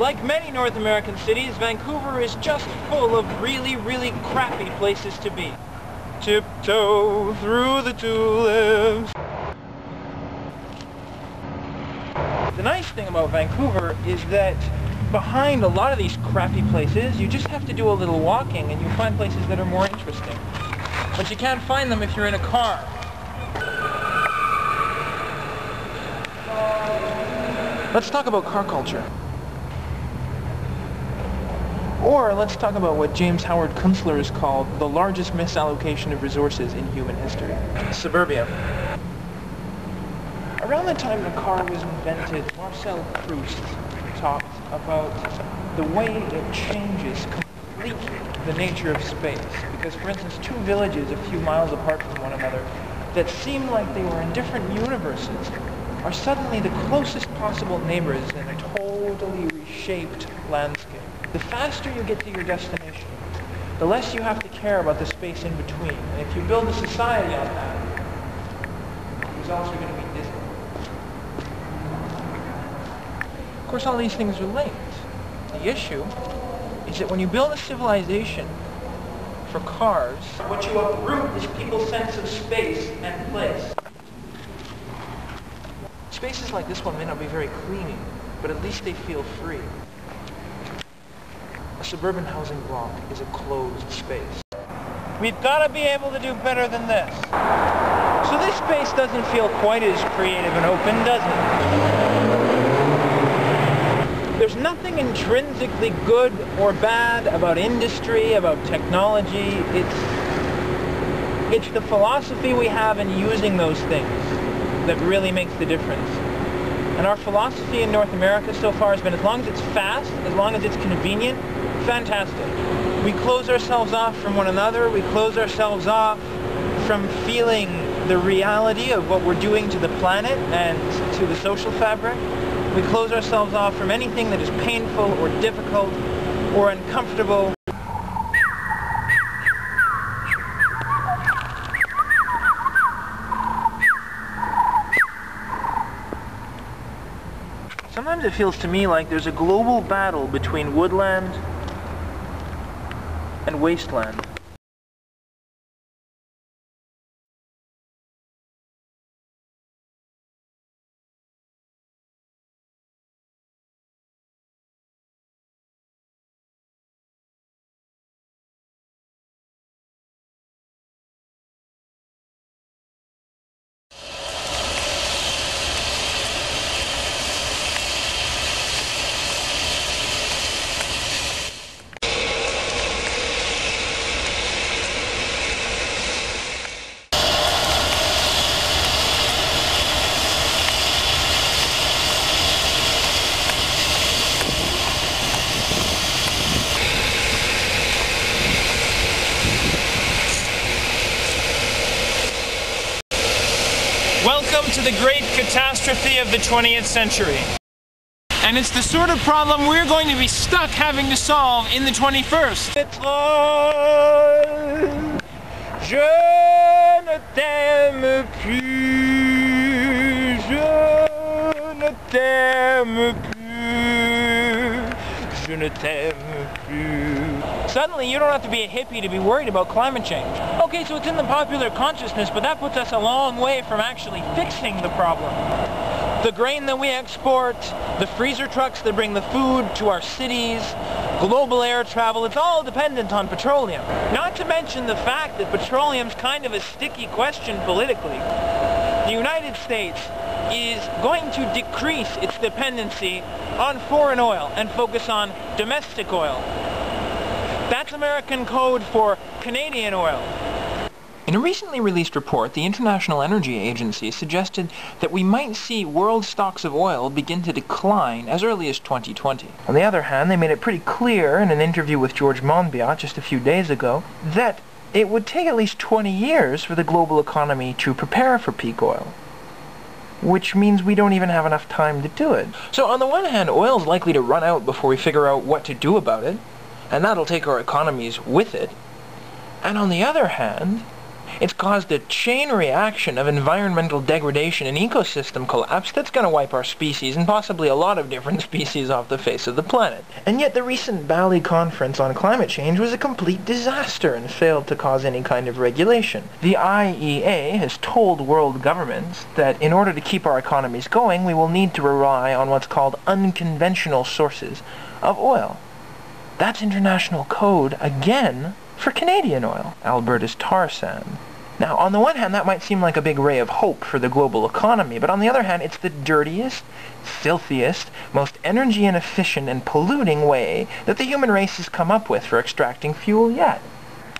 Like many North American cities, Vancouver is just full of really, really crappy places to be. Tiptoe through the tulips. The nice thing about Vancouver is that behind a lot of these crappy places, you just have to do a little walking and you find places that are more interesting. But you can't find them if you're in a car. Let's talk about car culture. Or let's talk about what James Howard Kunstler has called the largest misallocation of resources in human history. Suburbia. Around the time the car was invented, Marcel Proust talked about the way it changes completely the nature of space. Because, for instance, two villages a few miles apart from one another that seemed like they were in different universes are suddenly the closest possible neighbors in a totally reshaped landscape. The faster you get to your destination, the less you have to care about the space in between. And if you build a society on that, the results are going to be dismal. Of course, all these things are linked. The issue is that when you build a civilization for cars, what you uproot is people's sense of space and place. Spaces like this one may not be very clean, but at least they feel free. A suburban housing block is a closed space. We've got to be able to do better than this. So this space doesn't feel quite as creative and open, does it? There's nothing intrinsically good or bad about industry, about technology. It's the philosophy we have in using those things that really makes the difference. And our philosophy in North America so far has been, as long as it's fast, as long as it's convenient, fantastic. We close ourselves off from one another. We close ourselves off from feeling the reality of what we're doing to the planet and to the social fabric. We close ourselves off from anything that is painful or difficult or uncomfortable. Sometimes it feels to me like there's a global battle between woodland and wasteland. Welcome to the great catastrophe of the 20th century. And it's the sort of problem we're going to be stuck having to solve in the 21st. Je ne t'aime plus, je ne t'aime plus, je ne t'aime plus. Suddenly, you don't have to be a hippie to be worried about climate change. Okay, so it's in the popular consciousness, but that puts us a long way from actually fixing the problem. The grain that we export, the freezer trucks that bring the food to our cities, global air travel, it's all dependent on petroleum. Not to mention the fact that petroleum's kind of a sticky question politically. The United States is going to decrease its dependency on foreign oil and focus on domestic oil. That's American code for Canadian oil. In a recently released report, the International Energy Agency suggested that we might see world stocks of oil begin to decline as early as 2020. On the other hand, they made it pretty clear in an interview with George Monbiot just a few days ago that it would take at least 20 years for the global economy to prepare for peak oil. Which means we don't even have enough time to do it. So on the one hand, oil's likely to run out before we figure out what to do about it, and that'll take our economies with it. And on the other hand, It's caused a chain reaction of environmental degradation and ecosystem collapse that's going to wipe our species and possibly a lot of different species off the face of the planet. And yet the recent Bali conference on climate change was a complete disaster and failed to cause any kind of regulation. The IEA has told world governments that in order to keep our economies going, we will need to rely on what's called unconventional sources of oil. That's international code, again, for Canadian oil, Alberta's tar sand. Now, on the one hand, that might seem like a big ray of hope for the global economy, but on the other hand, it's the dirtiest, filthiest, most energy inefficient and polluting way that the human race has come up with for extracting fuel yet.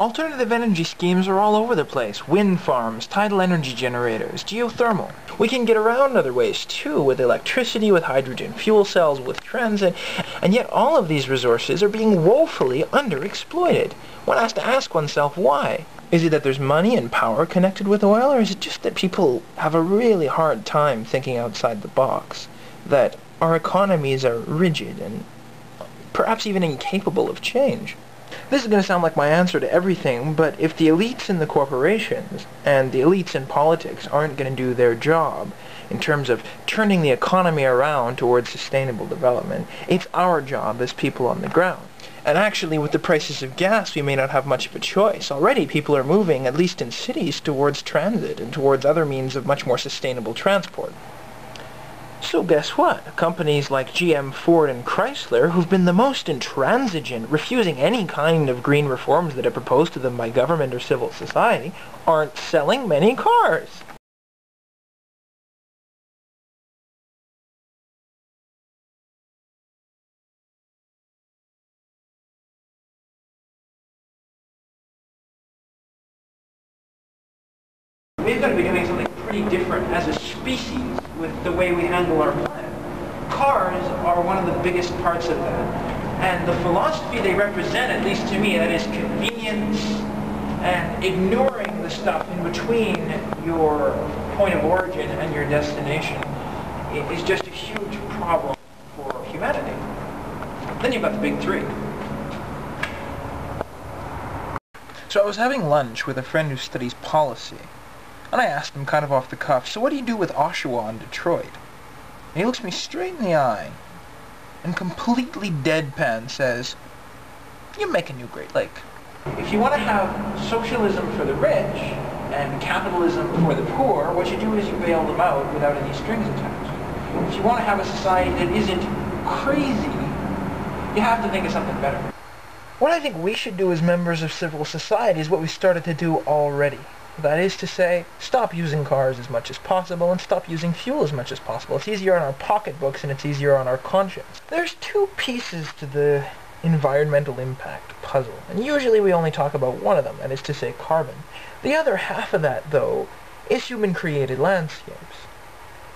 Alternative energy schemes are all over the place. Wind farms, tidal energy generators, geothermal. We can get around other ways too, with electricity, with hydrogen fuel cells, with transit, and yet all of these resources are being woefully underexploited. One has to ask oneself why. Is it that there's money and power connected with oil, or is it just that people have a really hard time thinking outside the box? That our economies are rigid and perhaps even incapable of change? This is going to sound like my answer to everything, but if the elites in the corporations and the elites in politics aren't going to do their job in terms of turning the economy around towards sustainable development, it's our job as people on the ground. And actually, with the prices of gas, we may not have much of a choice. Already, people are moving, at least in cities, towards transit and towards other means of much more sustainable transport. So guess what? Companies like GM, Ford, and Chrysler, who've been the most intransigent, refusing any kind of green reforms that are proposed to them by government or civil society, aren't selling many cars. We've got to be doing something pretty different as a species with the way we handle our planet. Cars are one of the biggest parts of that. And the philosophy they represent, at least to me, that is convenience and ignoring the stuff in between your point of origin and your destination, is just a huge problem for humanity. Then you've got the big three. So I was having lunch with a friend who studies policy. And I asked him kind of off the cuff, so what do you do with Oshawa in Detroit? And he looks me straight in the eye and completely deadpan says, you make a new Great Lake. If you want to have socialism for the rich and capitalism for the poor, what you do is you bail them out without any strings attached. If you want to have a society that isn't crazy, you have to think of something better. What I think we should do as members of civil society is what we started to do already. That is to say, stop using cars as much as possible and stop using fuel as much as possible. It's easier on our pocketbooks and it's easier on our conscience. There's two pieces to the environmental impact puzzle, and usually we only talk about one of them, that is to say carbon. The other half of that, though, is human-created landscapes.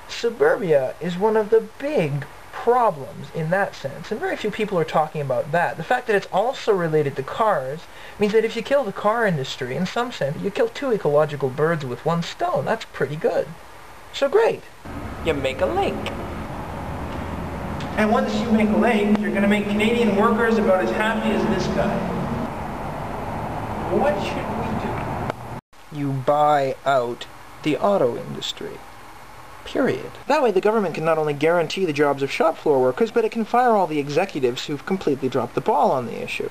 Suburbia is one of the big problems in that sense, and very few people are talking about that. The fact that it's also related to cars means that if you kill the car industry, in some sense, you kill two ecological birds with one stone. That's pretty good. So great. You make a lake. And once you make a lake, you're going to make Canadian workers about as happy as this guy. What should we do? You buy out the auto industry. Period. That way the government can not only guarantee the jobs of shop floor workers, but it can fire all the executives who've completely dropped the ball on the issue.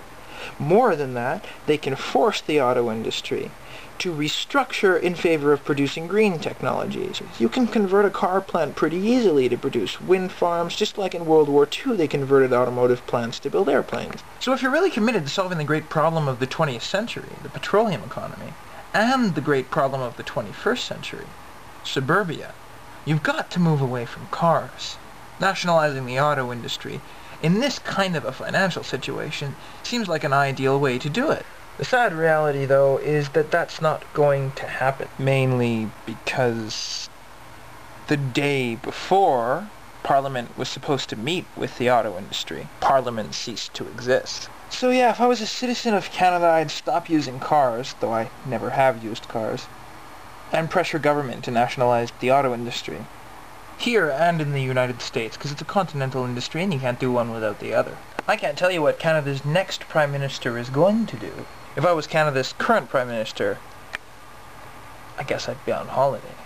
More than that, they can force the auto industry to restructure in favor of producing green technologies. You can convert a car plant pretty easily to produce wind farms, just like in World War II they converted automotive plants to build airplanes. So if you're really committed to solving the great problem of the 20th century, the petroleum economy, and the great problem of the 21st century, suburbia, you've got to move away from cars. Nationalizing the auto industry in this kind of a financial situation seems like an ideal way to do it. The sad reality, though, is that that's not going to happen. Mainly because the day before Parliament was supposed to meet with the auto industry, Parliament ceased to exist. So yeah, if I was a citizen of Canada, I'd stop using cars, though I never have used cars, and pressure government to nationalize the auto industry. Here and in the United States, because it's a continental industry and you can't do one without the other. I can't tell you what Canada's next Prime Minister is going to do. If I was Canada's current Prime Minister, I guess I'd be on holiday.